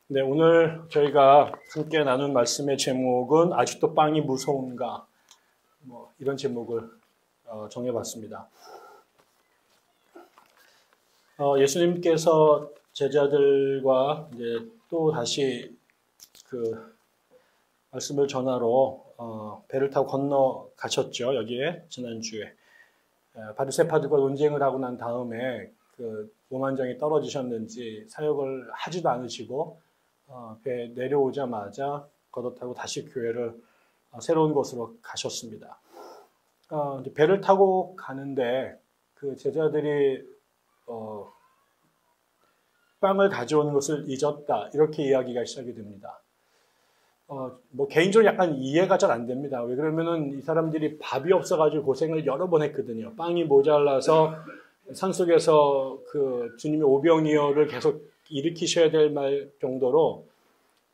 네, 오늘 저희가 함께 나눈 말씀의 제목은 아직도 빵이 무서운가? 이런 제목을 정해봤습니다. 예수님께서 제자들과 이제 또 다시 그 말씀을 전하러 배를 타고 건너가셨죠. 여기에 지난주에 바리새파들과 논쟁을 하고 난 다음에 그 오만정이 떨어지셨는지 사역을 하지도 않으시고 배 내려오자마자 걷어타고 다시 교회를 새로운 곳으로 가셨습니다. 배를 타고 가는데 그 제자들이 빵을 가져오는 것을 잊었다, 이렇게 이야기가 시작이 됩니다. 개인적으로 약간 이해가 잘 안 됩니다. 왜 그러면은 이 사람들이 밥이 없어가지고 고생을 여러 번 했거든요. 빵이 모자라서 산속에서 그 주님의 오병이어를 계속 일으키셔야 될 말 정도로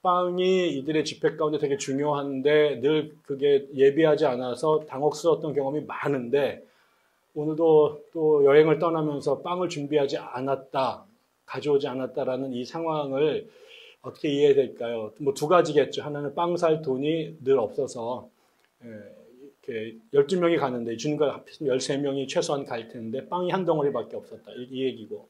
빵이 이들의 집회 가운데 되게 중요한데 늘 그게 예비하지 않아서 당혹스러웠던 경험이 많은데, 오늘도 또 여행을 떠나면서 빵을 준비하지 않았다, 가져오지 않았다라는 이 상황을 어떻게 이해해야 될까요? 두 가지겠죠. 하나는 빵 살 돈이 늘 없어서 이렇게 12명이 가는데 주님과 합해서 13명이 최소한 갈 텐데 빵이 한 덩어리밖에 없었다, 이 얘기고,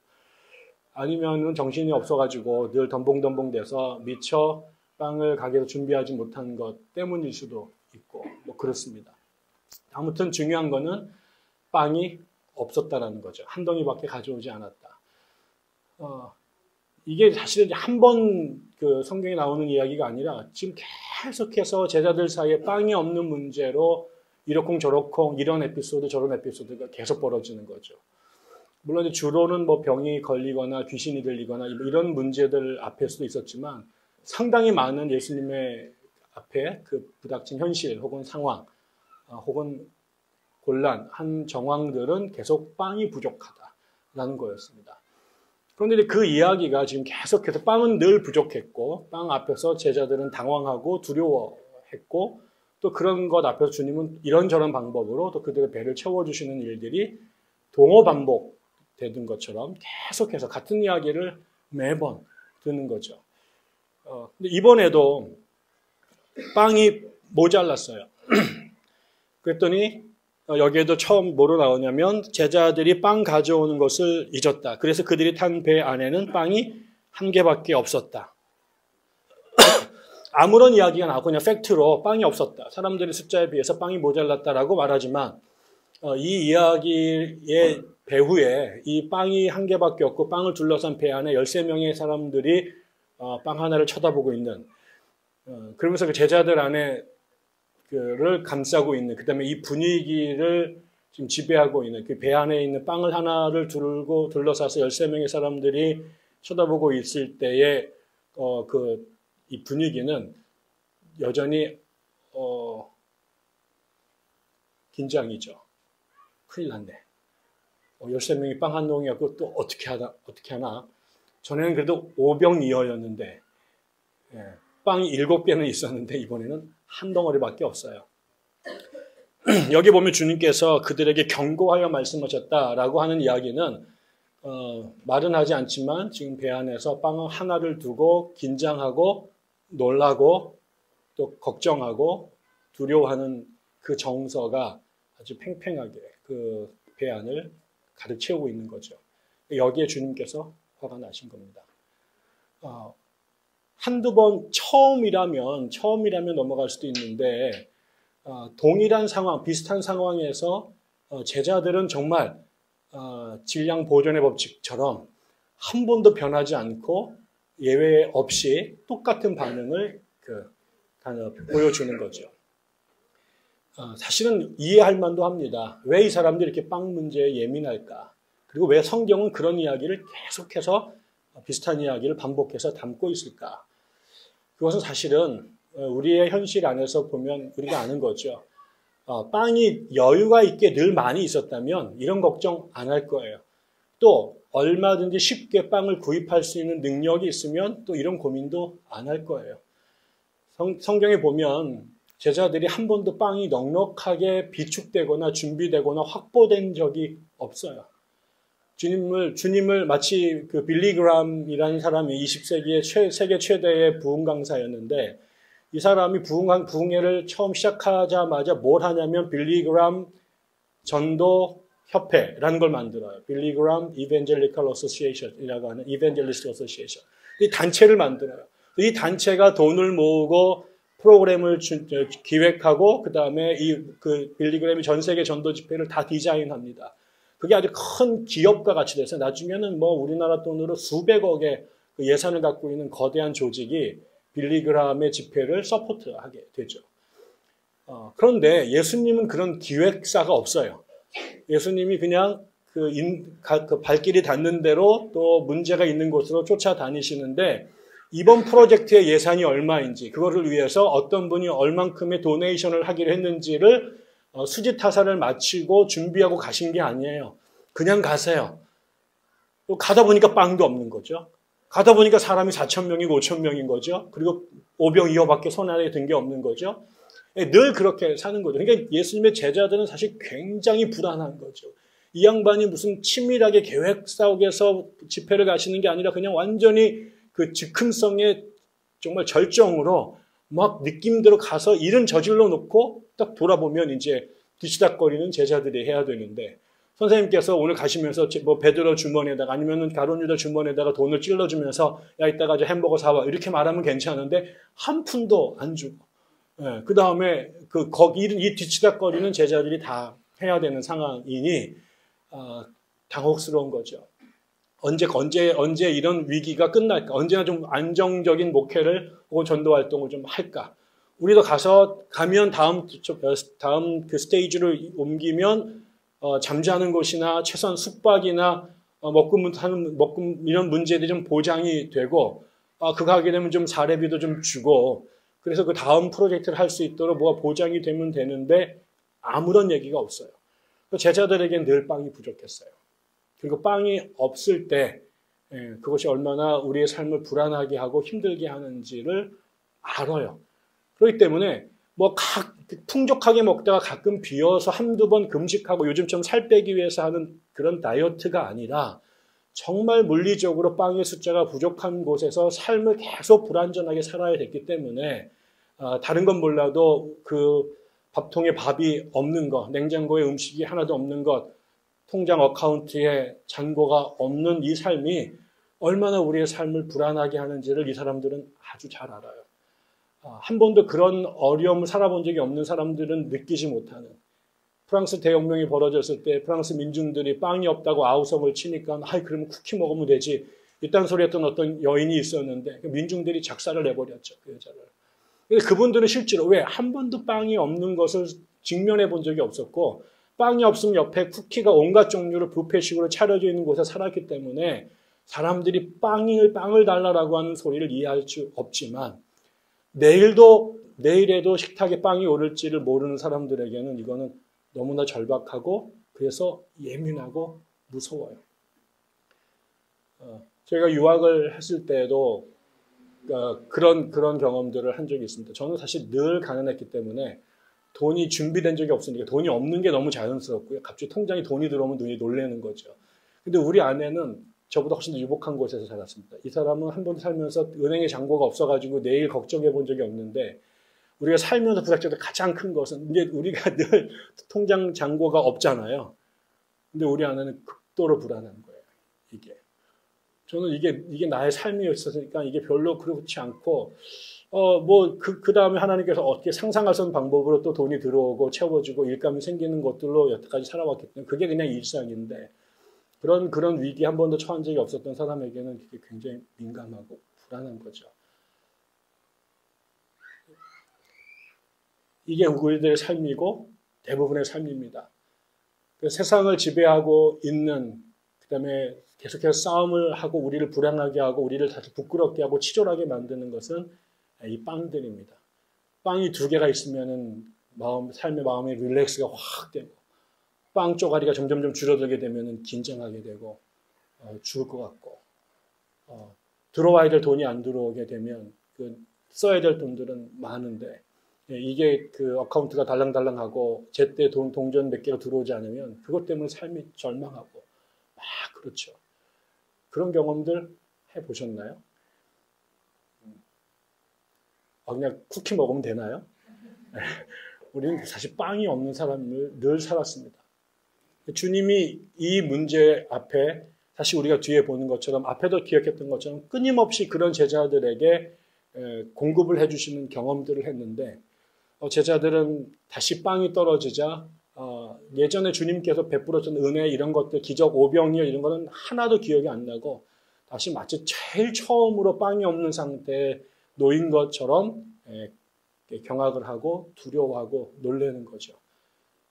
아니면 정신이 없어가지고 늘 덤벙덤벙 돼서 미처 빵을 가게에서 준비하지 못한 것 때문일 수도 있고, 그렇습니다. 아무튼 중요한 거는 빵이 없었다라는 거죠. 한 덩이밖에 가져오지 않았다. 이게 사실은 한 번 그 성경에 나오는 이야기가 아니라 지금 계속해서 제자들 사이에 빵이 없는 문제로 이러쿵저러쿵 이런 에피소드 저런 에피소드가 계속 벌어지는 거죠. 물론 주로는 병이 걸리거나 귀신이 들리거나 이런 문제들 앞에 수도 있었지만, 상당히 많은 예수님의 앞에 그 부닥친 현실 혹은 상황 혹은 곤란한 정황들은 계속 빵이 부족하다라는 거였습니다. 그런데 그 이야기가 지금 계속해서 빵은 늘 부족했고 빵 앞에서 제자들은 당황하고 두려워했고, 또 그런 것 앞에서 주님은 이런저런 방법으로 또 그들의 배를 채워주시는 일들이 동어반복되는 것처럼 계속해서 같은 이야기를 매번 듣는 거죠. 근데 이번에도 빵이 모자랐어요. 그랬더니 여기에도 처음 뭐로 나오냐면 제자들이 빵 가져오는 것을 잊었다. 그래서 그들이 탄 배 안에는 빵이 한 개밖에 없었다. 아무런 이야기가 나오고 그냥 팩트로 빵이 없었다, 사람들의 숫자에 비해서 빵이 모자랐다라고 말하지만, 이 이야기의 배후에 이 빵이 한 개밖에 없고 빵을 둘러싼 배 안에 13명의 사람들이 빵 하나를 쳐다보고 있는, 그러면서 그 제자들 안에 그를 감싸고 있는, 그 다음에 이 분위기를 지금 지배하고 있는 그 배 안에 있는 빵을 하나를 들고 둘러싸서 13명의 사람들이 쳐다보고 있을 때의 이 분위기는 여전히 긴장이죠. 큰일 났네. 13명이 빵 한 덩이였고 또 어떻게 하나. 전에는 그래도 오병이어였는데 빵이 7개는 있었는데 이번에는 한 덩어리밖에 없어요. 여기 보면 주님께서 그들에게 경고하여 말씀하셨다라고 하는 이야기는 말은 하지 않지만 지금 배 안에서 빵 하나를 두고 긴장하고 놀라고 또 걱정하고 두려워하는 그 정서가 아주 팽팽하게 그 배 안을 가득 채우고 있는 거죠. 여기에 주님께서 화가 나신 겁니다. 한두 번 처음이라면 넘어갈 수도 있는데, 동일한 상황, 비슷한 상황에서 제자들은 정말 질량 보존의 법칙처럼 한 번도 변하지 않고 예외 없이 똑같은 반응을 보여주는 거죠. 사실은 이해할 만도 합니다. 왜 이 사람들이 이렇게 빵 문제에 예민할까? 그리고 왜 성경은 그런 이야기를 계속해서 비슷한 이야기를 반복해서 담고 있을까? 그것은 사실은 우리의 현실 안에서 보면 우리가 아는 거죠. 빵이 여유가 있게 늘 많이 있었다면 이런 걱정 안 할 거예요. 또 얼마든지 쉽게 빵을 구입할 수 있는 능력이 있으면 또 이런 고민도 안 할 거예요. 성경에 보면 제자들이 한 번도 빵이 넉넉하게 비축되거나 준비되거나 확보된 적이 없어요. 주님을 마치 그 빌리그람이라는 사람이 20세기의 세계 최대의 부흥 강사였는데 이 사람이 부흥회를 처음 시작하자마자 뭘 하냐면 빌리그람 전도 협회라는 걸 만들어요. 빌리그람 이벤젤리컬 어소시에이션이라고 하는 이벤젤리스트 어소시에이션. 이 단체를 만들어요. 이 단체가 돈을 모으고 프로그램을 기획하고 그다음에 그 빌리그램이 전 세계 전도 집회를 다 디자인합니다. 그게 아주 큰 기업과 같이 돼서 나중에는 뭐 우리나라 돈으로 수백억의 그 예산을 갖고 있는 거대한 조직이 빌리그람의 집회를 서포트하게 되죠. 그런데 예수님은 그런 기획사가 없어요. 예수님이 그냥 그 발길이 닿는 대로 또 문제가 있는 곳으로 쫓아다니시는데 이번 프로젝트의 예산이 얼마인지 그거를 위해서 어떤 분이 얼만큼의 도네이션을 하기로 했는지를 수지타산을 마치고 준비하고 가신 게 아니에요. 그냥 가세요. 가다 보니까 빵도 없는 거죠. 가다 보니까 사람이 4,000명이고 5,000명인 거죠. 그리고 오병이어밖에 손 안에 든 게 없는 거죠. 늘 그렇게 사는 거죠. 그러니까 예수님의 제자들은 사실 굉장히 불안한 거죠. 이 양반이 무슨 치밀하게 계획 속에서 집회를 가시는 게 아니라 그냥 완전히 그 즉흥성의 정말 절정으로 막 느낌대로 가서 일은 저질러 놓고 딱 돌아보면 이제 뒤치다거리는 제자들이 해야 되는데 선생님께서 오늘 가시면서 뭐 베드로 주머니에다가 아니면은 가룟 유다 주머니에다가 돈을 찔러주면서 야 이따가 저 햄버거 사와 이렇게 말하면 괜찮은데 한 푼도 안 주고 그 다음에 이 뒤치다거리는 제자들이 다 해야 되는 상황이니 당혹스러운 거죠. 언제 이런 위기가 끝날까? 언제나 좀 안정적인 목회를 혹은 전도 활동을 좀 할까? 우리도 가면 다음 그 스테이지를 옮기면 잠자는 곳이나 최소한 숙박이나 먹금 이런 문제들이 좀 보장이 되고 그거 하게 되면 좀 사례비도 좀 주고 그래서 그 다음 프로젝트를 할 수 있도록 뭐가 보장이 되면 되는데 아무런 얘기가 없어요. 제자들에게는 늘 빵이 부족했어요. 그리고 빵이 없을 때 그것이 얼마나 우리의 삶을 불안하게 하고 힘들게 하는지를 알아요. 그렇기 때문에 뭐 풍족하게 먹다가 가끔 비어서 한두 번 금식하고 요즘처럼 살 빼기 위해서 하는 그런 다이어트가 아니라 정말 물리적으로 빵의 숫자가 부족한 곳에서 삶을 계속 불완전하게 살아야 됐기 때문에 다른 건 몰라도 그 밥통에 밥이 없는 것, 냉장고에 음식이 하나도 없는 것, 통장 어카운트에 잔고가 없는 이 삶이 얼마나 우리의 삶을 불안하게 하는지를 이 사람들은 아주 잘 알아요. 한 번도 그런 어려움을 살아본 적이 없는 사람들은 느끼지 못하는 프랑스 대혁명이 벌어졌을 때 프랑스 민중들이 빵이 없다고 아우성을 치니까 그러면 쿠키 먹으면 되지 이딴 소리 했던 어떤 여인이 있었는데 민중들이 작사를 내버렸죠. 그 여자를. 근데 그분들은 실제로 왜 한 번도 빵이 없는 것을 직면해 본 적이 없었고 빵이 없으면 옆에 쿠키가 온갖 종류로 뷔페식으로 차려져 있는 곳에 살았기 때문에 사람들이 빵을 달라라고 하는 소리를 이해할 수 없지만 내일에도 식탁에 빵이 오를지를 모르는 사람들에게는 이거는 너무나 절박하고 그래서 예민하고 무서워요. 저희가 유학을 했을 때도 그런 경험들을 한 적이 있습니다. 저는 사실 늘 가난했기 때문에 돈이 준비된 적이 없으니까 돈이 없는 게 너무 자연스럽고요. 갑자기 통장에 돈이 들어오면 눈이 놀라는 거죠. 근데 우리 아내는 저보다 훨씬 더 유복한 곳에서 살았습니다. 이 사람은 한 번 살면서 은행에 잔고가 없어가지고 내일 걱정해 본 적이 없는데 우리가 살면서 부닥쳐도 가장 큰 것은 이제 우리가 늘 통장 잔고가 없잖아요. 근데 우리 아내는 극도로 불안한 거예요. 이게. 저는 이게 나의 삶이었으니까 이게 별로 그렇지 않고 그 다음에 하나님께서 어떻게 상상할 수 없는 방법으로 또 돈이 들어오고 채워지고 일감이 생기는 것들로 여태까지 살아왔기 때문에 그게 그냥 일상인데 그런 위기에 한 번도 처한 적이 없었던 사람에게는 그게 굉장히 민감하고 불안한 거죠. 이게 우리들의 삶이고 대부분의 삶입니다. 세상을 지배하고 있는 그다음에 계속해서 싸움을 하고 우리를 불안하게 하고 우리를 다시 부끄럽게 하고 치졸하게 만드는 것은 이 빵들입니다. 빵이 두 개가 있으면은 삶의 마음의 릴렉스가 확 되고 빵 쪼가리가 점점 줄어들게 되면은 긴장하게 되고 죽을 것 같고 들어와야 될 돈이 안 들어오게 되면 써야 될 돈들은 많은데 이게 그 어카운트가 달랑달랑하고 제때 동전 몇 개가 들어오지 않으면 그것 때문에 삶이 절망하고 그렇죠. 그런 경험들 해보셨나요? 그냥 쿠키 먹으면 되나요? 우리는 사실 빵이 없는 삶을 늘 살았습니다. 주님이 이 문제 앞에 사실 우리가 뒤에 보는 것처럼 앞에도 기억했던 것처럼 끊임없이 그런 제자들에게 공급을 해주시는 경험들을 했는데 제자들은 다시 빵이 떨어지자 예전에 주님께서 베풀었던 은혜 이런 것들 기적 오병이어 이런 거는 하나도 기억이 안 나고 다시 마치 제일 처음으로 빵이 없는 상태에 놓인 것처럼 경악을 하고 두려워하고 놀라는 거죠.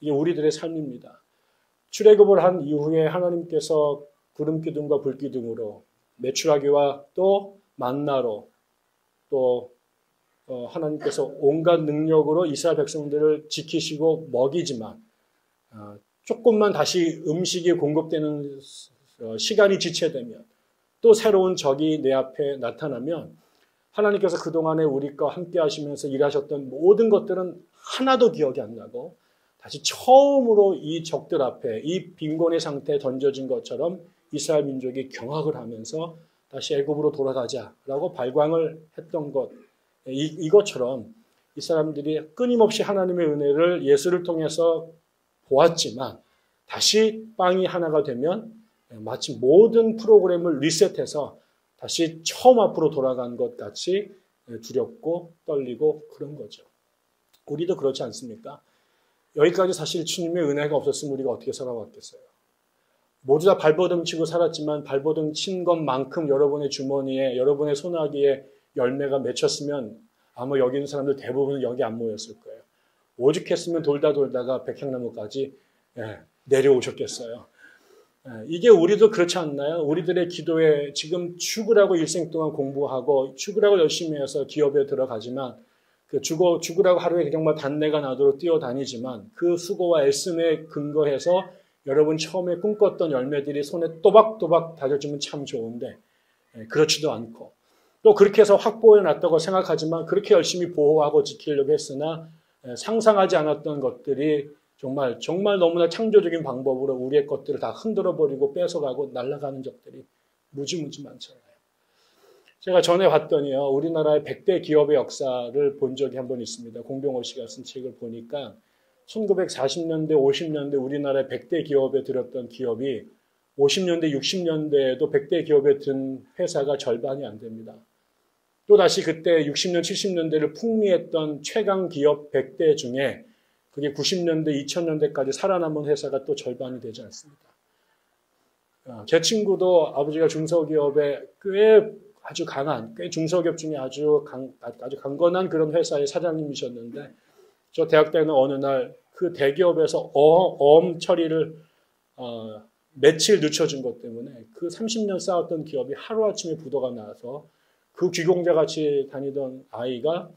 이게 우리들의 삶입니다. 출애굽을 한 이후에 하나님께서 구름 기둥과 불 기둥으로 메추라기와 또 만나로 또 하나님께서 온갖 능력으로 이스라엘 백성들을 지키시고 먹이지만 조금만 다시 음식이 공급되는 시간이 지체되면 또 새로운 적이 내 앞에 나타나면 하나님께서 그동안에 우리과 함께 하시면서 일하셨던 모든 것들은 하나도 기억이 안 나고 다시 처음으로 이 적들 앞에 이 빈곤의 상태에 던져진 것처럼 이스라엘 민족이 경악을 하면서 다시 애굽으로 돌아가자라고 발광을 했던 것 이것처럼 이 사람들이 끊임없이 하나님의 은혜를 예수를 통해서 보았지만 다시 빵이 하나가 되면 마치 모든 프로그램을 리셋해서 다시 처음 앞으로 돌아간 것 같이 두렵고 떨리고 그런 거죠. 우리도 그렇지 않습니까? 여기까지 사실 주님의 은혜가 없었으면 우리가 어떻게 살아왔겠어요? 모두 다 발버둥 치고 살았지만 발버둥 친 것만큼 여러분의 주머니에 여러분의 소나기에 열매가 맺혔으면 아마 여기 있는 사람들 대부분은 여기 안 모였을 거예요. 오죽했으면 돌다가 백향나무까지 내려오셨겠어요. 이게 우리도 그렇지 않나요? 우리들의 기도에 지금 죽으라고 일생 동안 공부하고 죽으라고 열심히 해서 기업에 들어가지만 그 죽으라고 하루에 정말 단내가 나도록 뛰어다니지만 그 수고와 애씀에 근거해서 여러분 처음에 꿈꿨던 열매들이 손에 또박또박 다져주면 참 좋은데 그렇지도 않고 또 그렇게 해서 확보해 놨다고 생각하지만 그렇게 열심히 보호하고 지키려고 했으나 상상하지 않았던 것들이 정말 너무나 창조적인 방법으로 우리의 것들을 다 흔들어버리고 뺏어가고 날아가는 적들이 무지무지 많잖아요. 제가 전에 봤더니요. 우리나라의 100대 기업의 역사를 본 적이 한 번 있습니다. 공병호 씨가 쓴 책을 보니까 1940년대, 50년대 우리나라의 100대 기업에 들었던 기업이 50년대, 60년대에도 100대 기업에 든 회사가 절반이 안 됩니다. 또다시 그때 60년, 70년대를 풍미했던 최강 기업 100대 중에 그게 90년대, 2000년대까지 살아남은 회사가 또 절반이 되지 않습니다. 제 친구도 아버지가 중소기업에 꽤 중소기업 중에 아주 강건한 그런 회사의 사장님이셨는데 저 대학 때는 어느 날 그 대기업에서 어음 처리를 며칠 늦춰준 것 때문에 그 30년 쌓았던 기업이 하루아침에 부도가 나서 그 귀공자같이 다니던 아이가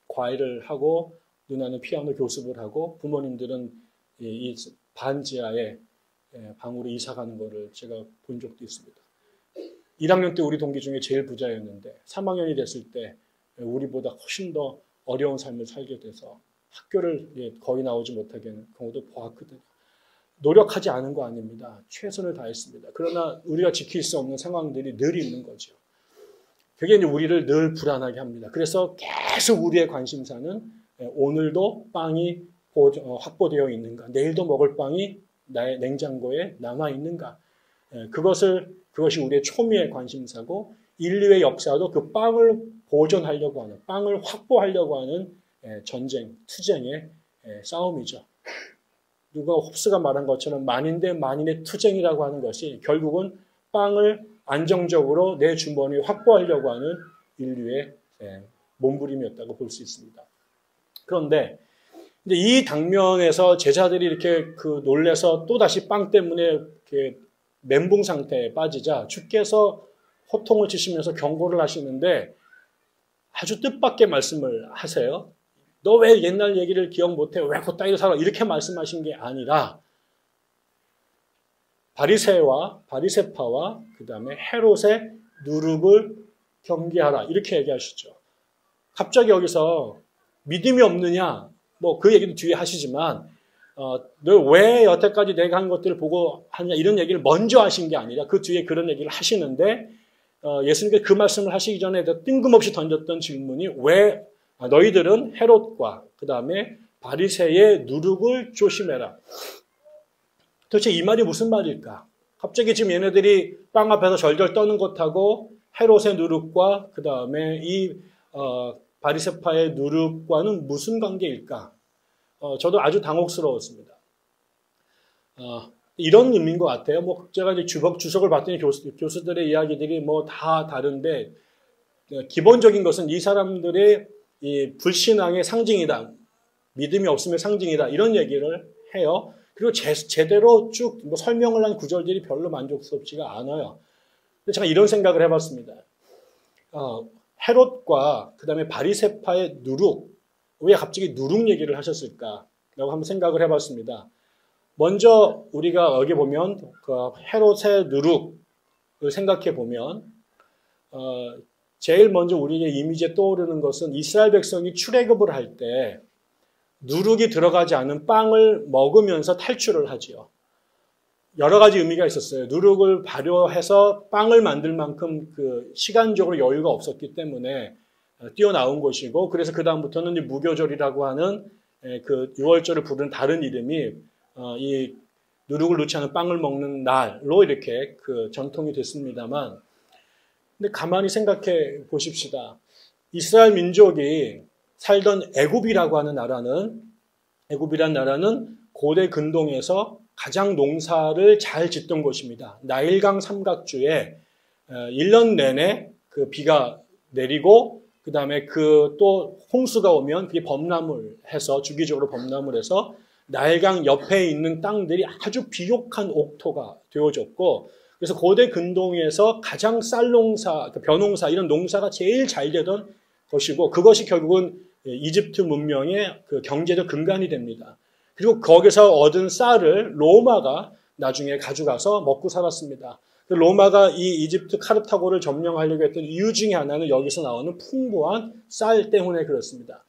과외를 하고 누나는 피아노 교습을 하고 부모님들은 이 반지하에 방으로 이사 가는 거를 제가 본 적도 있습니다. 1학년 때 우리 동기 중에 제일 부자였는데 3학년이 됐을 때 우리보다 훨씬 더 어려운 삶을 살게 돼서 학교를 거의 나오지 못하게 하는 경우도 보았거든요. 노력하지 않은 거 아닙니다. 최선을 다했습니다. 그러나 우리가 지킬 수 없는 상황들이 늘 있는 거죠. 그게 이제 우리를 늘 불안하게 합니다. 그래서 계속 우리의 관심사는 오늘도 빵이 확보되어 있는가, 내일도 먹을 빵이 나의 냉장고에 남아 있는가. 그것이 우리의 초미의 관심사고 인류의 역사도 그 빵을 보존하려고 하는, 빵을 확보하려고 하는 전쟁, 투쟁의 싸움이죠. 누가 홉스가 말한 것처럼 만인 대 만인의 투쟁이라고 하는 것이 결국은 빵을 안정적으로 내 주머니에 확보하려고 하는 인류의 몸부림이었다고 볼 수 있습니다. 그런데 이 당면에서 제자들이 이렇게 놀래서 또다시 빵 때문에 이렇게 멘붕 상태에 빠지자 주께서 호통을 치시면서 경고를 하시는데 아주 뜻밖의 말씀을 하세요. 너 왜 옛날 얘기를 기억 못해? 왜 그따위로 살아? 이렇게 말씀하신 게 아니라 바리새파와 그 다음에 헤롯의 누룩을 경계하라 이렇게 얘기하시죠. 갑자기 여기서 믿음이 없느냐? 뭐 그 얘기도 뒤에 하시지만 너 왜 여태까지 내가 한 것들을 보고 하냐 이런 얘기를 먼저 하신 게 아니라 그 뒤에 그런 얘기를 하시는데 예수님께서 그 말씀을 하시기 전에 뜬금없이 던졌던 질문이 왜 너희들은 헤롯과 그 다음에 바리새의 누룩을 조심해라. 도대체 이 말이 무슨 말일까? 갑자기 지금 얘네들이 빵 앞에서 절절 떠는 것하고 헤롯의 누룩과 그 다음에 이 바리새파의 누룩과는 무슨 관계일까? 저도 아주 당혹스러웠습니다. 이런 의미인 것 같아요. 뭐 제가 이제 주석을 봤더니 교수들의 이야기들이 뭐 다 다른데 기본적인 것은 이 사람들의 이 불신앙의 상징이다, 믿음이 없음의 상징이다 이런 얘기를 해요. 그리고 제대로 쭉 뭐 설명을 한 구절들이 별로 만족스럽지가 않아요. 근데 제가 이런 생각을 해봤습니다. 헤롯과 그 다음에 바리새파의 누룩, 왜 갑자기 누룩 얘기를 하셨을까? 라고 한번 생각을 해봤습니다. 먼저 우리가 여기 보면 그 헤롯의 누룩을 생각해 보면 제일 먼저 우리의 이미지에 떠오르는 것은 이스라엘 백성이 출애굽을 할 때 누룩이 들어가지 않은 빵을 먹으면서 탈출을 하지요. 여러 가지 의미가 있었어요. 누룩을 발효해서 빵을 만들 만큼 그 시간적으로 여유가 없었기 때문에 뛰어나온 것이고, 그래서 그 다음부터는 무교절이라고 하는 그 6월절을 부르는 다른 이름이 이 누룩을 넣지 않은 빵을 먹는 날로 이렇게 그 전통이 됐습니다만, 근데 가만히 생각해 보십시다. 이스라엘 민족이 살던 애굽이라고 하는 애굽이란 나라는 고대 근동에서 가장 농사를 잘 짓던 곳입니다. 나일강 삼각주에 1년 내내 그 비가 내리고 그 다음에 그 또 홍수가 오면 그게 범람을 해서 주기적으로 범람을 해서 나일강 옆에 있는 땅들이 아주 비옥한 옥토가 되어졌고, 그래서 고대 근동에서 가장 쌀농사, 벼농사 이런 농사가 제일 잘 되던 것이고, 그것이 결국은 이집트 문명의 그 경제적 근간이 됩니다. 그리고 거기서 얻은 쌀을 로마가 나중에 가져가서 먹고 살았습니다. 로마가 이 이집트 카르타고를 점령하려고 했던 이유 중에 하나는 여기서 나오는 풍부한 쌀 때문에 그렇습니다.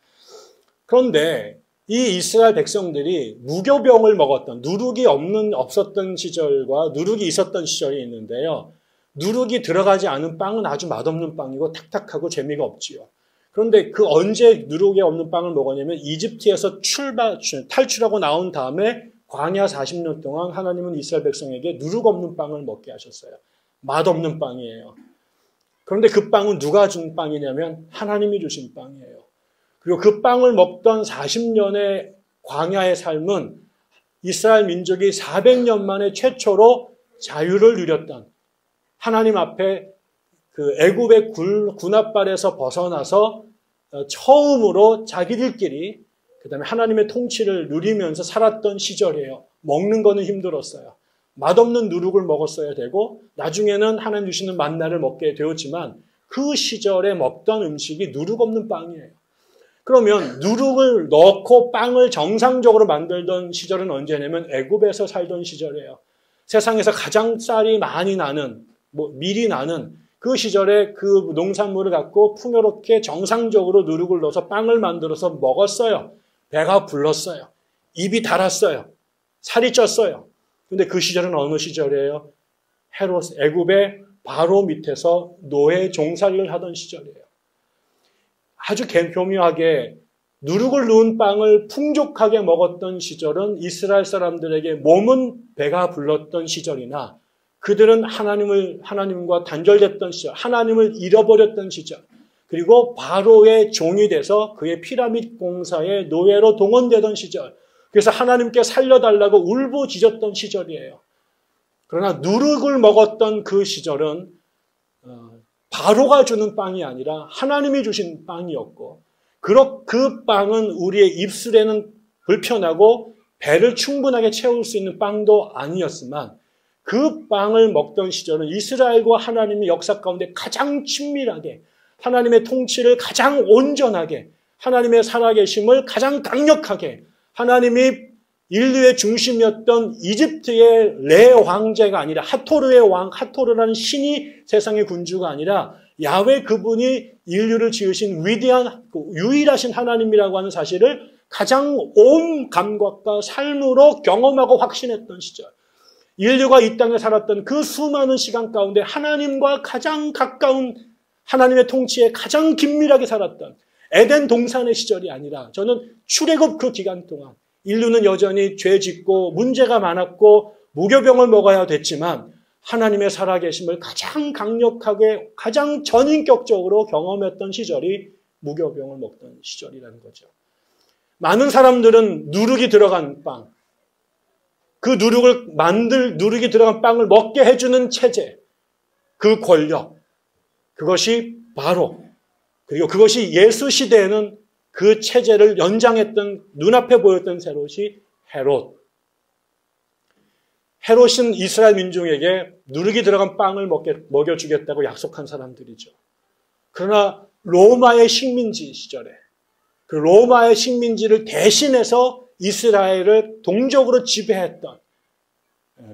그런데 이 이스라엘 백성들이 무교병을 먹었던, 누룩이 없었던 시절과 누룩이 있었던 시절이 있는데요. 누룩이 들어가지 않은 빵은 아주 맛없는 빵이고 탁탁하고 재미가 없지요. 그런데 그 언제 누룩이 없는 빵을 먹었냐면 이집트에서 탈출하고 나온 다음에 광야 40년 동안 하나님은 이스라엘 백성에게 누룩 없는 빵을 먹게 하셨어요. 맛없는 빵이에요. 그런데 그 빵은 누가 준 빵이냐면 하나님이 주신 빵이에요. 그리고 그 빵을 먹던 40년의 광야의 삶은 이스라엘 민족이 400년 만에 최초로 자유를 누렸던, 하나님 앞에 그 애굽의 군합발에서 벗어나서 처음으로 자기들끼리 그다음에 하나님의 통치를 누리면서 살았던 시절이에요. 먹는 거는 힘들었어요. 맛없는 누룩을 먹었어야 되고 나중에는 하나님 주시는 만나를 먹게 되었지만 그 시절에 먹던 음식이 누룩 없는 빵이에요. 그러면 누룩을 넣고 빵을 정상적으로 만들던 시절은 언제냐면 애굽에서 살던 시절이에요. 세상에서 가장 쌀이 많이 나는, 밀이 나는 그 시절에 그 농산물을 갖고 풍요롭게 정상적으로 누룩을 넣어서 빵을 만들어서 먹었어요. 배가 불렀어요. 입이 달았어요. 살이 쪘어요. 근데 그 시절은 어느 시절이에요? 헤롯, 애굽의 바로 밑에서 노예 종살이를 하던 시절이에요. 아주 교묘하게 누룩을 넣은 빵을 풍족하게 먹었던 시절은 이스라엘 사람들에게 몸은 배가 불렀던 시절이나 그들은 하나님과 단절됐던 시절, 하나님을 잃어버렸던 시절, 그리고 바로의 종이 돼서 그의 피라밋 공사의 노예로 동원되던 시절, 그래서 하나님께 살려달라고 울부짖었던 시절이에요. 그러나 누룩을 먹었던 그 시절은 바로가 주는 빵이 아니라 하나님이 주신 빵이었고, 그 빵은 우리의 입술에는 불편하고 배를 충분하게 채울 수 있는 빵도 아니었지만 그 빵을 먹던 시절은 이스라엘과 하나님의 역사 가운데 가장 친밀하게, 하나님의 통치를 가장 온전하게, 하나님의 살아계심을 가장 강력하게, 하나님이 인류의 중심이었던 이집트의 레 황제가 아니라 하토르의 왕, 하토르라는 신이 세상의 군주가 아니라 야훼 그분이 인류를 지으신 위대한 유일하신 하나님이라고 하는 사실을 가장 온 감각과 삶으로 경험하고 확신했던 시절. 인류가 이 땅에 살았던 그 수많은 시간 가운데 하나님과 가장 가까운 하나님의 통치에 가장 긴밀하게 살았던 에덴 동산의 시절이 아니라 저는 출애굽 그 기간 동안 인류는 여전히 죄 짓고 문제가 많았고 무교병을 먹어야 됐지만 하나님의 살아계심을 가장 강력하게 가장 전인격적으로 경험했던 시절이 무교병을 먹던 시절이라는 거죠. 많은 사람들은 누룩이 들어간 빵, 그 누룩이 들어간 빵을 먹게 해주는 체제, 그 권력, 그것이 바로, 그리고 그것이 예수 시대에는 그 체제를 연장했던, 눈앞에 보였던 헤롯이 헤롯. 헤롯은 이스라엘 민중에게 누룩이 들어간 빵을 먹여주겠다고 약속한 사람들이죠. 그러나 로마의 식민지 시절에 그 로마의 식민지를 대신해서 이스라엘을 동족으로 지배했던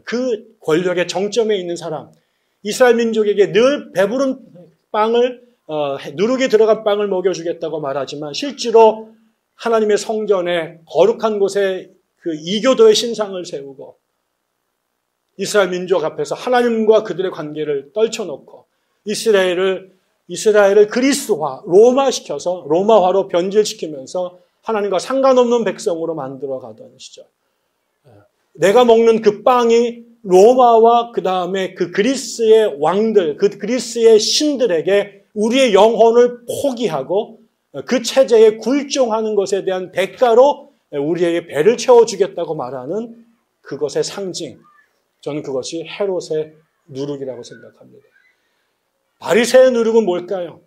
그 권력의 정점에 있는 사람, 이스라엘 민족에게 늘 배부른 빵을 누룩이 들어간 빵을 먹여주겠다고 말하지만 실제로 하나님의 성전에 거룩한 곳에 그 이교도의 신상을 세우고 이스라엘 민족 앞에서 하나님과 그들의 관계를 떨쳐놓고 이스라엘을 그리스화, 로마시켜서 로마화로 변질시키면서 하나님과 상관없는 백성으로 만들어가던 시절. 내가 먹는 그 빵이 로마와 그 다음에 그 그리스의 왕들, 그 그리스의 신들에게 우리의 영혼을 포기하고 그 체제에 굴종하는 것에 대한 대가로 우리에게 배를 채워주겠다고 말하는 그것의 상징. 저는 그것이 헤롯의 누룩이라고 생각합니다. 바리새의 누룩은 뭘까요?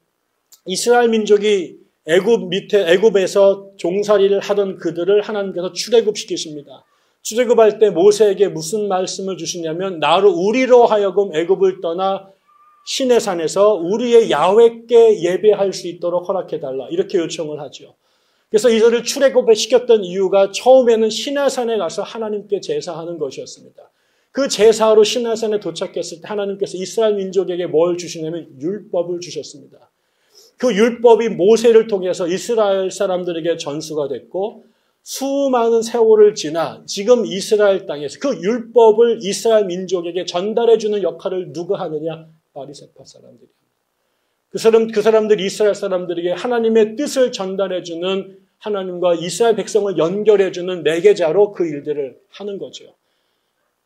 이스라엘 민족이 애굽에서 종살이를 하던 그들을 하나님께서 출애굽시키십니다. 출애굽할 때 모세에게 무슨 말씀을 주시냐면 우리로 하여금 애굽을 떠나 시내산에서 우리의 야훼께 예배할 수 있도록 허락해달라 이렇게 요청을 하죠. 그래서 이들을 출애굽에 시켰던 이유가 처음에는 시내산에 가서 하나님께 제사하는 것이었습니다. 그 제사로 시내산에 도착했을 때 하나님께서 이스라엘 민족에게 뭘 주시냐면 율법을 주셨습니다. 그 율법이 모세를 통해서 이스라엘 사람들에게 전수가 됐고 수많은 세월을 지나 지금 이스라엘 땅에서 그 율법을 이스라엘 민족에게 전달해주는 역할을 누가 하느냐? 바리새파 사람들이야. 그 사람들이 이스라엘 사람들에게 하나님의 뜻을 전달해주는 하나님과 이스라엘 백성을 연결해주는 매개자로 그 일들을 하는 거죠.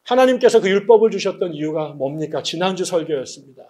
하나님께서 그 율법을 주셨던 이유가 뭡니까? 지난주 설교였습니다.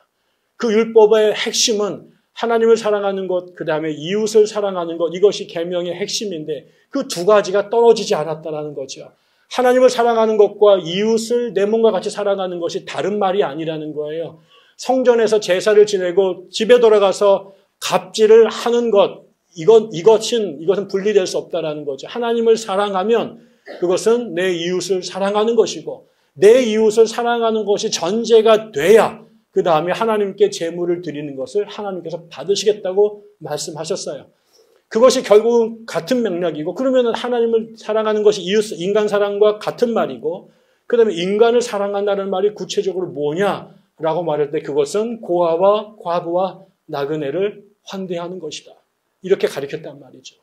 그 율법의 핵심은 하나님을 사랑하는 것, 그 다음에 이웃을 사랑하는 것, 이것이 계명의 핵심인데 그 두 가지가 떨어지지 않았다는 거죠. 하나님을 사랑하는 것과 이웃을 내 몸과 같이 사랑하는 것이 다른 말이 아니라는 거예요. 성전에서 제사를 지내고 집에 돌아가서 갑질을 하는 것, 이것은 분리될 수 없다는 거죠. 하나님을 사랑하면 그것은 내 이웃을 사랑하는 것이고 내 이웃을 사랑하는 것이 전제가 돼야 그 다음에 하나님께 제물을 드리는 것을 하나님께서 받으시겠다고 말씀하셨어요. 그것이 결국 같은 맥락이고 그러면 하나님을 사랑하는 것이 인간 사랑과 같은 말이고 그 다음에 인간을 사랑한다는 말이 구체적으로 뭐냐라고 말할 때 그것은 고아와 과부와 나그네를 환대하는 것이다. 이렇게 가르쳤단 말이죠.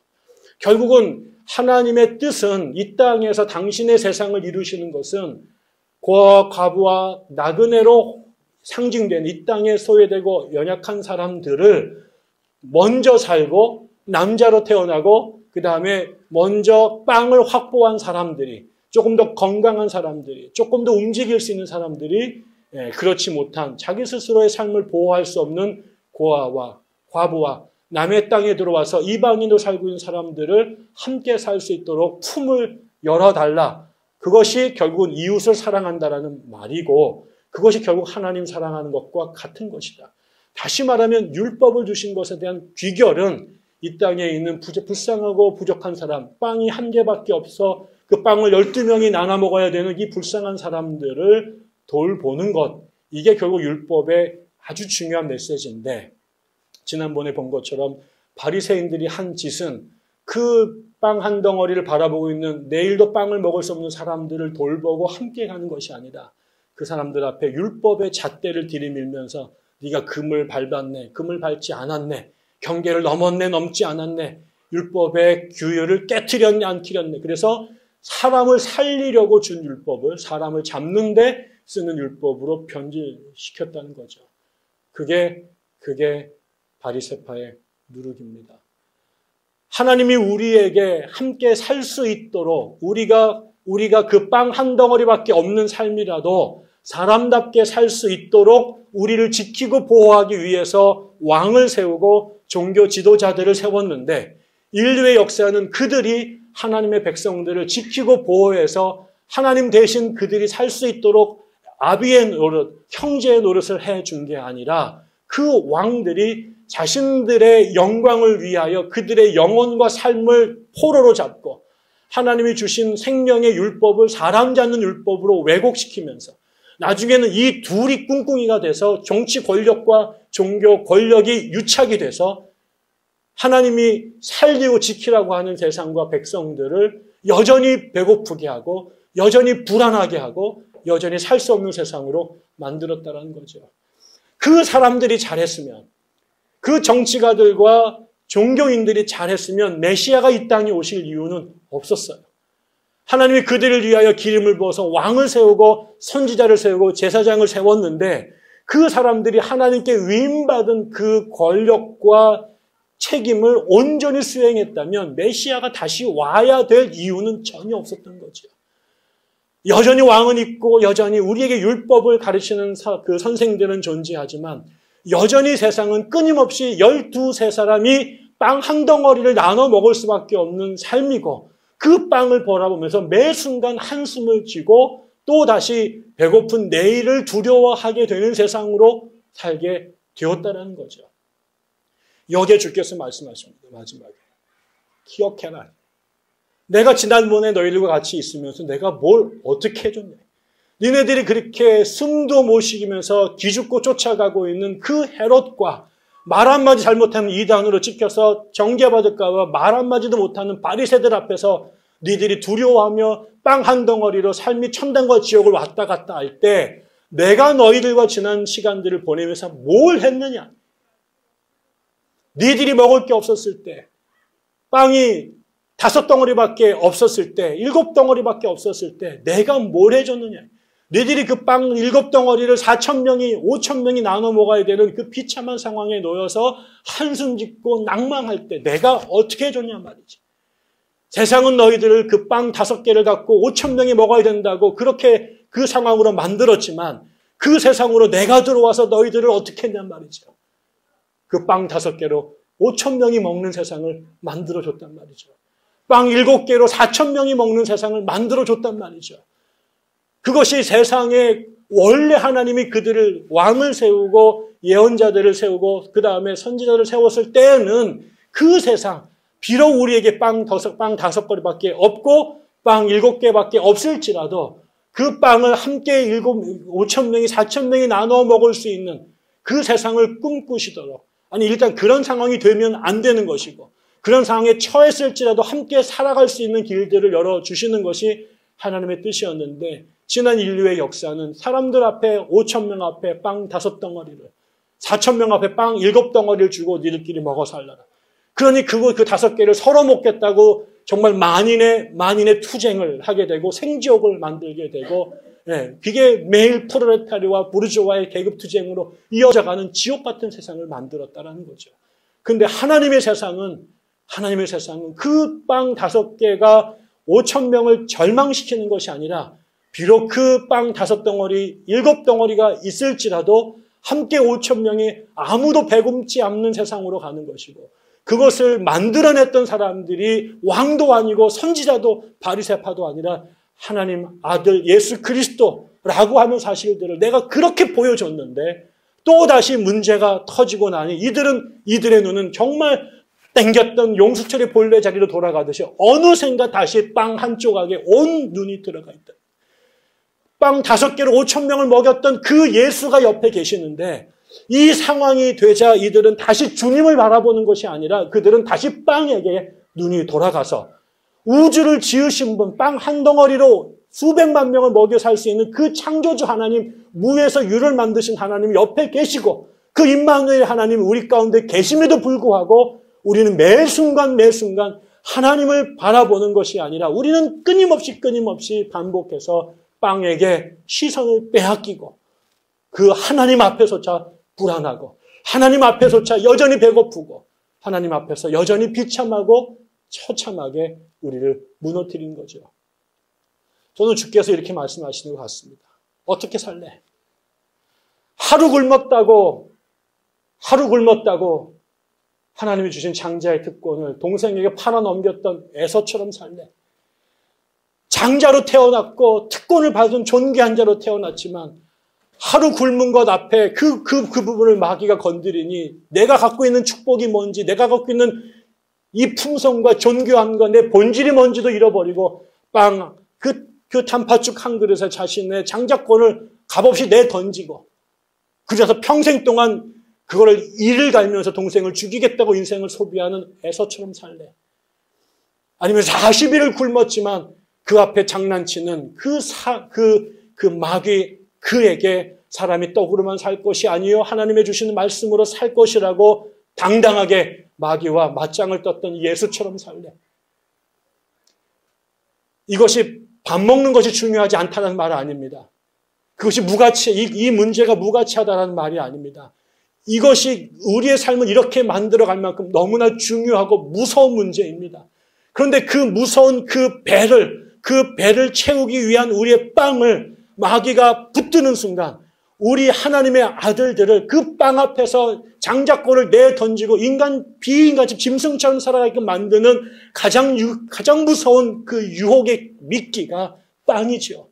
결국은 하나님의 뜻은 이 땅에서 당신의 세상을 이루시는 것은 고아와 과부와 나그네로 상징된 이 땅에 소외되고 연약한 사람들을 먼저 살고 남자로 태어나고 그 다음에 먼저 빵을 확보한 사람들이 조금 더 건강한 사람들이 조금 더 움직일 수 있는 사람들이 그렇지 못한 자기 스스로의 삶을 보호할 수 없는 고아와 과부와 남의 땅에 들어와서 이방인으로 살고 있는 사람들을 함께 살 수 있도록 품을 열어달라. 그것이 결국은 이웃을 사랑한다라는 말이고 그것이 결국 하나님 사랑하는 것과 같은 것이다. 다시 말하면 율법을 주신 것에 대한 귀결은 이 땅에 있는 불쌍하고 부족한 사람, 빵이 한 개밖에 없어 그 빵을 12명이 나눠 먹어야 되는 이 불쌍한 사람들을 돌보는 것. 이게 결국 율법의 아주 중요한 메시지인데 지난번에 본 것처럼 바리새인들이 한 짓은 그 빵 한 덩어리를 바라보고 있는 내일도 빵을 먹을 수 없는 사람들을 돌보고 함께 가는 것이 아니라 그 사람들 앞에 율법의 잣대를 들이밀면서 네가 금을 밟았네, 금을 밟지 않았네, 경계를 넘었네, 넘지 않았네, 율법의 규율을 깨트렸네, 안 끼렸네. 그래서 사람을 살리려고 준 율법을 사람을 잡는데 쓰는 율법으로 변질시켰다는 거죠. 그게 바리새파의 누룩입니다. 하나님이 우리에게 함께 살 수 있도록 우리가 그 빵 한 덩어리밖에 없는 삶이라도 사람답게 살 수 있도록 우리를 지키고 보호하기 위해서 왕을 세우고 종교 지도자들을 세웠는데 인류의 역사는 그들이 하나님의 백성들을 지키고 보호해서 하나님 대신 그들이 살 수 있도록 아비의 노릇, 형제의 노릇을 해준 게 아니라 그 왕들이 자신들의 영광을 위하여 그들의 영혼과 삶을 포로로 잡고 하나님이 주신 생명의 율법을 사람 잡는 율법으로 왜곡시키면서 나중에는 이 둘이 꿍꿍이가 돼서 정치 권력과 종교 권력이 유착이 돼서 하나님이 살리고 지키라고 하는 세상과 백성들을 여전히 배고프게 하고 여전히 불안하게 하고 여전히 살 수 없는 세상으로 만들었다는 거죠. 그 사람들이 잘했으면, 그 정치가들과 종교인들이 잘했으면 메시아가 이 땅에 오실 이유는 없었어요. 하나님이 그들을 위하여 기름을 부어서 왕을 세우고 선지자를 세우고 제사장을 세웠는데 그 사람들이 하나님께 위임받은 그 권력과 책임을 온전히 수행했다면 메시아가 다시 와야 될 이유는 전혀 없었던 거죠. 여전히 왕은 있고 여전히 우리에게 율법을 가르치는 그 선생들은 존재하지만 여전히 세상은 끊임없이 12사람이 빵 한 덩어리를 나눠 먹을 수밖에 없는 삶이고 그 빵을 바라보면서 매 순간 한숨을 쥐고 또다시 배고픈 내일을 두려워하게 되는 세상으로 살게 되었다는 거죠. 여기에 주께서 말씀하십니다. 마지막에. 기억해라. 내가 지난번에 너희들과 같이 있으면서 내가 뭘 어떻게 해줬냐. 니네들이 그렇게 숨도 못 쉬기면서 기죽고 쫓아가고 있는 그 헤롯과 말 한마디 잘못하면 이단으로 찍혀서 정죄받을까 봐 말 한마디도 못하는 바리새들 앞에서 니들이 두려워하며 빵 한 덩어리로 삶이 천당과 지옥을 왔다 갔다 할 때 내가 너희들과 지난 시간들을 보내면서 뭘 했느냐. 니들이 먹을 게 없었을 때, 빵이 5덩어리밖에 없었을 때, 7덩어리밖에 없었을 때 내가 뭘 해줬느냐. 너희들이 그 빵 7덩어리를 4,000명이 5,000명이 나눠 먹어야 되는 그 비참한 상황에 놓여서 한숨 짓고 낭망할 때 내가 어떻게 해줬냐 말이지. 세상은 너희들을 그 빵 5개를 갖고 5,000명이 먹어야 된다고 그렇게 그 상황으로 만들었지만 그 세상으로 내가 들어와서 너희들을 어떻게 했냔 말이죠. 그 빵 5개로 5,000명이 먹는 세상을 만들어줬단 말이죠. 빵 7개로 4,000명이 먹는 세상을 만들어줬단 말이죠. 그것이 세상에 원래 하나님이 그들을 왕을 세우고 예언자들을 세우고 그 다음에 선지자를 세웠을 때는 그 세상 비록 우리에게 빵 5거리밖에 없고 빵 7개밖에 없을지라도 그 빵을 함께 5,000명이 4,000명이 나눠 먹을 수 있는 그 세상을 꿈꾸시도록 아니 일단 그런 상황이 되면 안 되는 것이고 그런 상황에 처했을지라도 함께 살아갈 수 있는 길들을 열어주시는 것이 하나님의 뜻이었는데 지난 인류의 역사는 사람들 앞에 5,000명 앞에 빵 5덩어리를 4,000명 앞에 빵 7덩어리를 주고 니들끼리 먹어 살라라. 그러니 그 5개를 서로 먹겠다고 정말 만인의 투쟁을 하게 되고 생지옥을 만들게 되고 그게 매일 프롤레타리아와 부르주아의 계급 투쟁으로 이어져가는 지옥 같은 세상을 만들었다라는 거죠. 근데 하나님의 세상은 그 빵 5개가 5,000명을 절망시키는 것이 아니라 비록 그 빵 5덩어리, 7덩어리가 있을지라도 함께 5,000명이 아무도 배굶지 않는 세상으로 가는 것이고 그것을 만들어냈던 사람들이 왕도 아니고 선지자도 바리새파도 아니라 하나님 아들 예수 그리스도라고 하는 사실들을 내가 그렇게 보여줬는데 또다시 문제가 터지고 나니 이들의 눈은 정말 땡겼던 용수철의 본래 자리로 돌아가듯이 어느샌가 다시 빵 한 조각에 온 눈이 들어가 있다. 빵 5개로 5,000명을 먹였던 그 예수가 옆에 계시는데 이 상황이 되자 이들은 다시 주님을 바라보는 것이 아니라 그들은 다시 빵에게 눈이 돌아가서 우주를 지으신 분, 빵 한 덩어리로 수백만 명을 먹여 살 수 있는 그 창조주 하나님, 무에서 유를 만드신 하나님 옆에 계시고 그 임마누엘 하나님 우리 가운데 계심에도 불구하고 우리는 매 순간 하나님을 바라보는 것이 아니라 우리는 끊임없이 반복해서 빵에게 시선을 빼앗기고 그 하나님 앞에서차 불안하고 하나님 앞에서차 여전히 배고프고 하나님 앞에서 여전히 비참하고 처참하게 우리를 무너뜨린 거죠. 저는 주께서 이렇게 말씀하시는 것 같습니다. 어떻게 살래? 하루 굶었다고 하나님이 주신 장자의 특권을 동생에게 팔아넘겼던 에서처럼 살래? 장자로 태어났고 특권을 받은 존귀한 자로 태어났지만 하루 굶은 것 앞에 그 부분을 마귀가 건드리니 내가 갖고 있는 축복이 뭔지, 내가 갖고 있는 이 품성과 존귀함과 내 본질이 뭔지도 잃어버리고 그 단팥죽 한 그릇에 자신의 장자권을 값없이 내던지고 그래서 평생 동안 그거를 이를 갈면서 동생을 죽이겠다고 인생을 소비하는 에서처럼 살래? 아니면 40일을 굶었지만 그 앞에 장난치는 그 마귀 그에게 사람이 떡으로만 살 것이 아니요 하나님의 주시는 말씀으로 살 것이라고 당당하게 마귀와 맞짱을 떴던 예수처럼 살래? 이것이 밥 먹는 것이 중요하지 않다는 말 아닙니다. 그것이 이 문제가 무가치하다는 말이 아닙니다. 이것이 우리의 삶을 이렇게 만들어갈 만큼 너무나 중요하고 무서운 문제입니다. 그런데 그 무서운 그 배를 채우기 위한 우리의 빵을 마귀가 붙드는 순간 우리 하나님의 아들들을 그 빵 앞에서 장자권을 내던지고 비인간집 짐승처럼 살아가게끔 만드는 가장 무서운 그 유혹의 미끼가 빵이죠.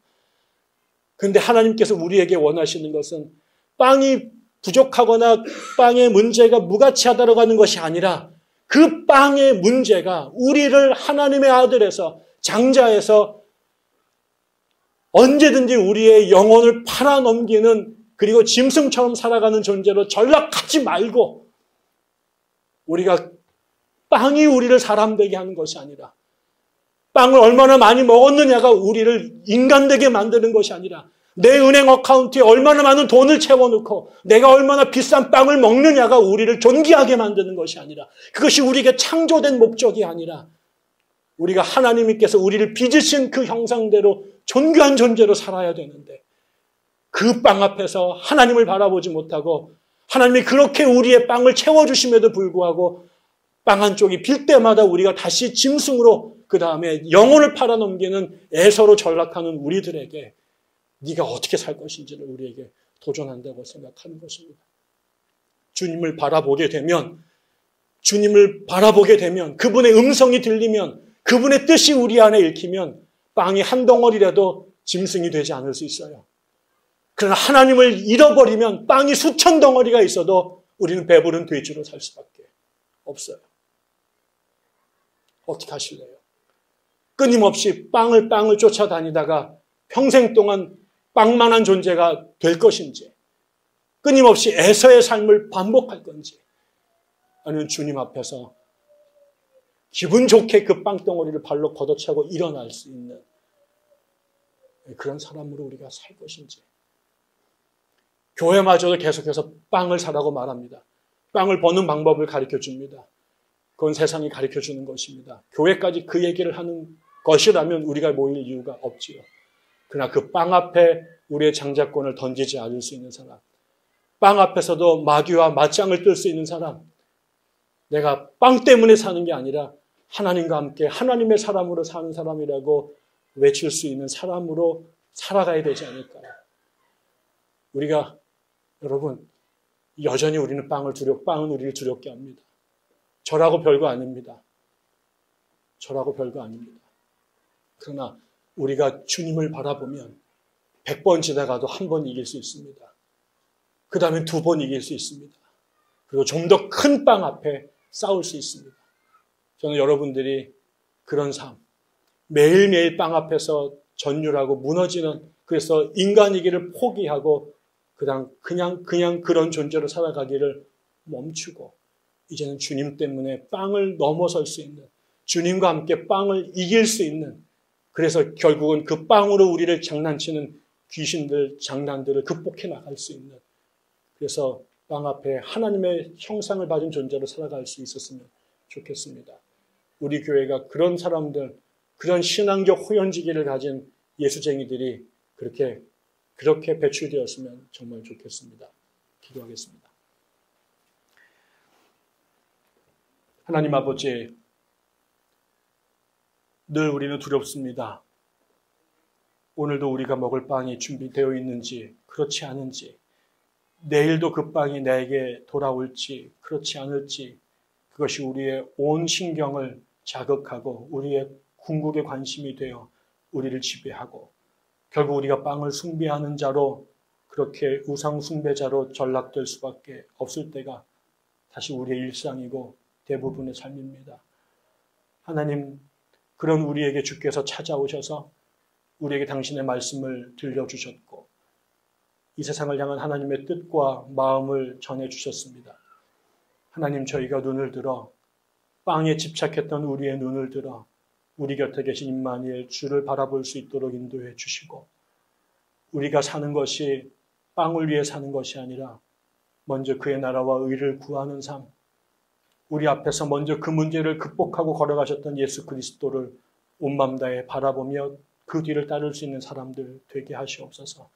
그런데 하나님께서 우리에게 원하시는 것은 빵이 부족하거나 빵의 문제가 무가치하다고 하는 것이 아니라 그 빵의 문제가 우리를 하나님의 아들에서 장자에서 언제든지 우리의 영혼을 팔아넘기는 그리고 짐승처럼 살아가는 존재로 전락하지 말고 빵이 우리를 사람되게 하는 것이 아니라 빵을 얼마나 많이 먹었느냐가 우리를 인간되게 만드는 것이 아니라 내 은행 어카운트에 얼마나 많은 돈을 채워놓고 내가 얼마나 비싼 빵을 먹느냐가 우리를 존귀하게 만드는 것이 아니라 그것이 우리에게 창조된 목적이 아니라 우리가 하나님께서 우리를 빚으신 그 형상대로 존귀한 존재로 살아야 되는데 그 빵 앞에서 하나님을 바라보지 못하고 하나님이 그렇게 우리의 빵을 채워주심에도 불구하고 빵 한쪽이 빌 때마다 우리가 다시 짐승으로 그 다음에 영혼을 팔아넘기는 에서로 전락하는 우리들에게 네가 어떻게 살 것인지를 우리에게 도전한다고 생각하는 것입니다. 주님을 바라보게 되면 그분의 음성이 들리면 그분의 뜻이 우리 안에 읽히면 빵이 한 덩어리라도 짐승이 되지 않을 수 있어요. 그러나 하나님을 잃어버리면 빵이 수천 덩어리가 있어도 우리는 배부른 돼지로 살 수밖에 없어요. 어떻게 하실래요? 끊임없이 빵을 쫓아다니다가 평생 동안 빵만한 존재가 될 것인지 끊임없이 에서의 삶을 반복할 건지 아니면 주님 앞에서 기분 좋게 그 빵덩어리를 발로 걷어차고 일어날 수 있는 그런 사람으로 우리가 살 것인지. 교회마저도 계속해서 빵을 사라고 말합니다. 빵을 버는 방법을 가르쳐줍니다. 그건 세상이 가르쳐주는 것입니다. 교회까지 그 얘기를 하는 것이라면 우리가 모일 이유가 없지요. 그러나 그 빵 앞에 우리의 장자권을 던지지 않을 수 있는 사람, 빵 앞에서도 마귀와 맞짱을 뜰 수 있는 사람, 내가 빵 때문에 사는 게 아니라 하나님과 함께 하나님의 사람으로 사는 사람이라고 외칠 수 있는 사람으로 살아가야 되지 않을까요? 여러분, 여전히 우리는 빵은 우리를 두렵게 합니다. 저라고 별거 아닙니다. 그러나 우리가 주님을 바라보면 100번 지나가도 한 번 이길 수 있습니다. 그 다음에 2번 이길 수 있습니다. 그리고 좀 더 큰 빵 앞에 싸울 수 있습니다. 저는 여러분들이 그런 삶, 매일매일 빵 앞에서 전율하고 무너지는, 그래서 인간이기를 포기하고 그냥 그런 존재로 살아가기를 멈추고 이제는 주님 때문에 빵을 넘어설 수 있는, 주님과 함께 빵을 이길 수 있는, 그래서 결국은 그 빵으로 우리를 장난치는 귀신들, 장난들을 극복해 나갈 수 있는, 그래서 빵 앞에 하나님의 형상을 가진 존재로 살아갈 수 있었으면 좋겠습니다. 우리 교회가 그런 사람들, 그런 신앙적 호연지기를 가진 예수쟁이들이 그렇게 배출되었으면 정말 좋겠습니다. 기도하겠습니다. 하나님 아버지, 늘 우리는 두렵습니다. 오늘도 우리가 먹을 빵이 준비되어 있는지, 그렇지 않은지, 내일도 그 빵이 내게 돌아올지, 그렇지 않을지, 그것이 우리의 온 신경을 자극하고 우리의 궁극의 관심이 되어 우리를 지배하고 결국 우리가 빵을 숭배하는 자로 그렇게 우상 숭배자로 전락될 수밖에 없을 때가 다시 우리의 일상이고 대부분의 삶입니다. 하나님, 그런 우리에게 주께서 찾아오셔서 우리에게 당신의 말씀을 들려주셨고 이 세상을 향한 하나님의 뜻과 마음을 전해주셨습니다. 하나님, 저희가 눈을 들어 빵에 집착했던 우리의 눈을 들어 우리 곁에 계신 임마누엘 주를 바라볼 수 있도록 인도해 주시고 우리가 사는 것이 빵을 위해 사는 것이 아니라 먼저 그의 나라와 의를 구하는 삶, 우리 앞에서 먼저 그 문제를 극복하고 걸어가셨던 예수 그리스도를 온 마음 다해 바라보며 그 뒤를 따를 수 있는 사람들 되게 하시옵소서.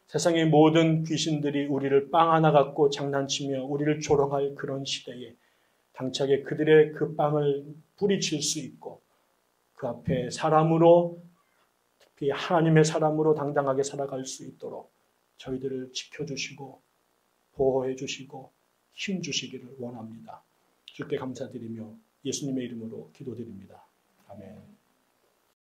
세상의 모든 귀신들이 우리를 빵 하나 갖고 장난치며 우리를 조롱할 그런 시대에 당차게 그들의 그 빵을 뿌리칠 수 있고 그 앞에 사람으로, 특히 하나님의 사람으로 당당하게 살아갈 수 있도록 저희들을 지켜주시고 보호해 주시고 힘 주시기를 원합니다. 주께 감사드리며 예수님의 이름으로 기도드립니다. 아멘.